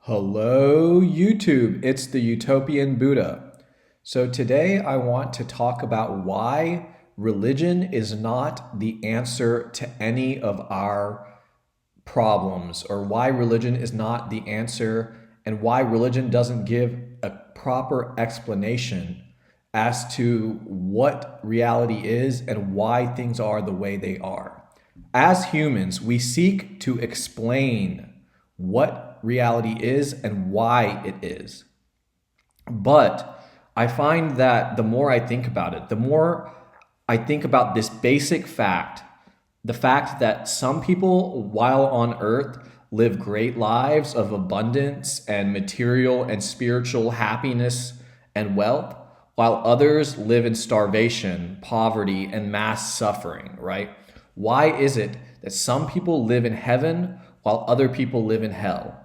Hello, YouTube. It's the Utopian Buddha. So, today I want to talk about why religion is not the answer to any of our problems, or why religion is not the answer, and why religion doesn't give a proper explanation as to what reality is and why things are the way they are. As humans, we seek to explain what reality is and why it is. But I find that the more I think about it, the more I think about this basic fact, the fact that some people, while on earth, live great lives of abundance and material and spiritual happiness and wealth, while others live in starvation, poverty, and mass suffering, right? Why is it that some people live in heaven while other people live in hell?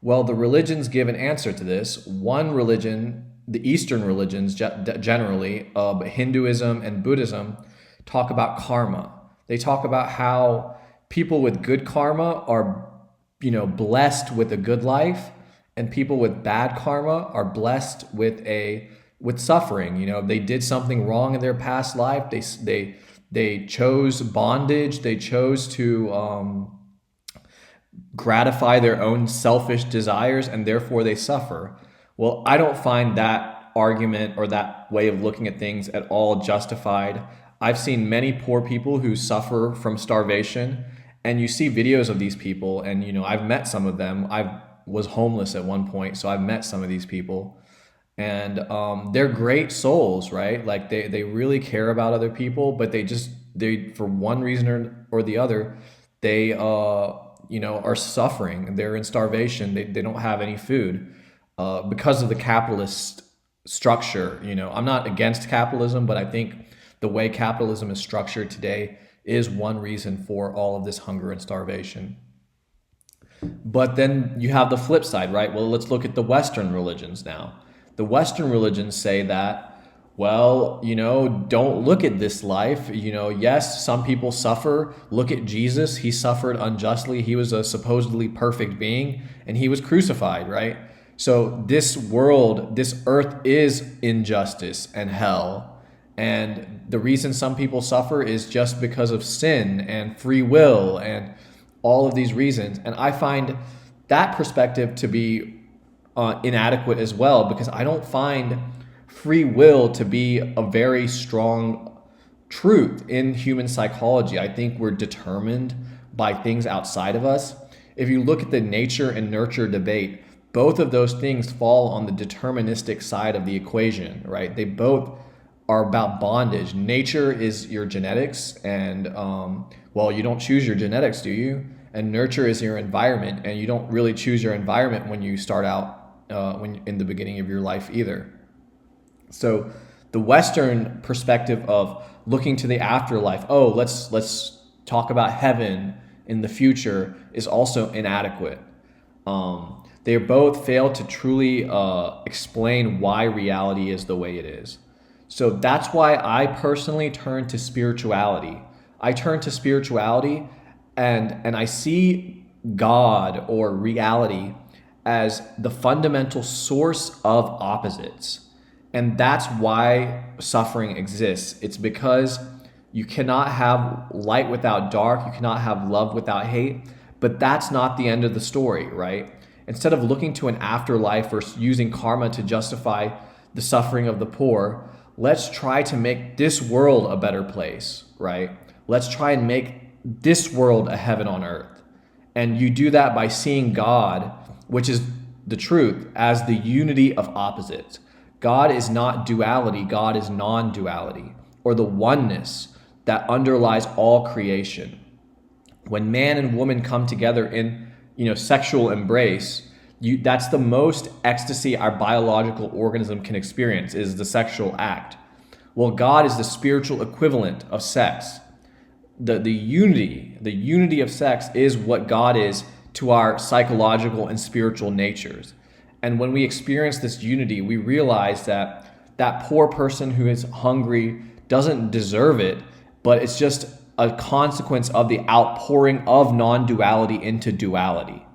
Well, the religions give an answer to this. One religion, the Eastern religions generally, Hinduism and Buddhism, talk about karma. They talk about how people with good karma are, blessed with a good life, and people with bad karma are blessed with suffering. They did something wrong in their past life. They chose bondage. They chose to gratify their own selfish desires, and therefore they suffer. Well, I don't find that argument or that way of looking at things at all justified. I've seen many poor people who suffer from starvation, and you see videos of these people, and I've met some of them. I was homeless at one point, so I've met some of these people, and they're great souls, right? Like they really care about other people, but they for one reason or the other, they are suffering. They're in starvation. They don't have any food because of the capitalist structure. I'm not against capitalism, but I think the way capitalism is structured today is one reason for all of this hunger and starvation. But then you have the flip side, right? Well, let's look at the Western religions now. The Western religions say that, well, don't look at this life. Yes, some people suffer. Look at Jesus. He suffered unjustly. He was a supposedly perfect being, and he was crucified, right? So this world, this earth is injustice and hell. And the reason some people suffer is just because of sin and free will and all of these reasons. And I find that perspective to be inadequate as well, because I don't find free will to be a very strong truth in human psychology. I think we're determined by things outside of us. If you look at the nature and nurture debate, both of those things fall on the deterministic side of the equation, right? They both are about bondage. Nature is your genetics, and you don't choose your genetics, do you? And nurture is your environment, and you don't really choose your environment when you start out when in the beginning of your life either. So the Western perspective of looking to the afterlife, let's talk about heaven in the future, is also inadequate. They both fail to truly explain why reality is the way it is. So that's why I personally turn to spirituality. I turn to spirituality and I see God or reality as the fundamental source of opposites. And that's why suffering exists. It's because you cannot have light without dark. You cannot have love without hate. But that's not the end of the story, right? Instead of looking to an afterlife or using karma to justify the suffering of the poor, let's try to make this world a better place, right? Let's try and make this world a heaven on earth. And you do that by seeing God, which is the truth, as the unity of opposites. God is not duality, God is non-duality, or the oneness that underlies all creation. When man and woman come together in sexual embrace, that's the most ecstasy our biological organism can experience, is the sexual act. Well, God is the spiritual equivalent of sex. The unity of sex is what God is to our psychological and spiritual natures. And when we experience this unity, we realize that that poor person who is hungry doesn't deserve it, but it's just a consequence of the outpouring of non-duality into duality.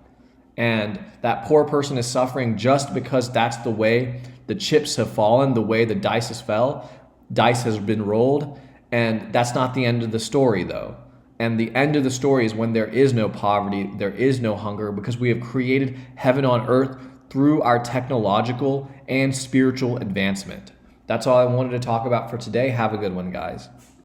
And that poor person is suffering just because that's the way the chips have fallen, the way the dice has been rolled. And that's not the end of the story, though. And the end of the story is when there is no poverty, there is no hunger, because we have created heaven on earth through our technological and spiritual advancement. That's all I wanted to talk about for today. Have a good one, guys.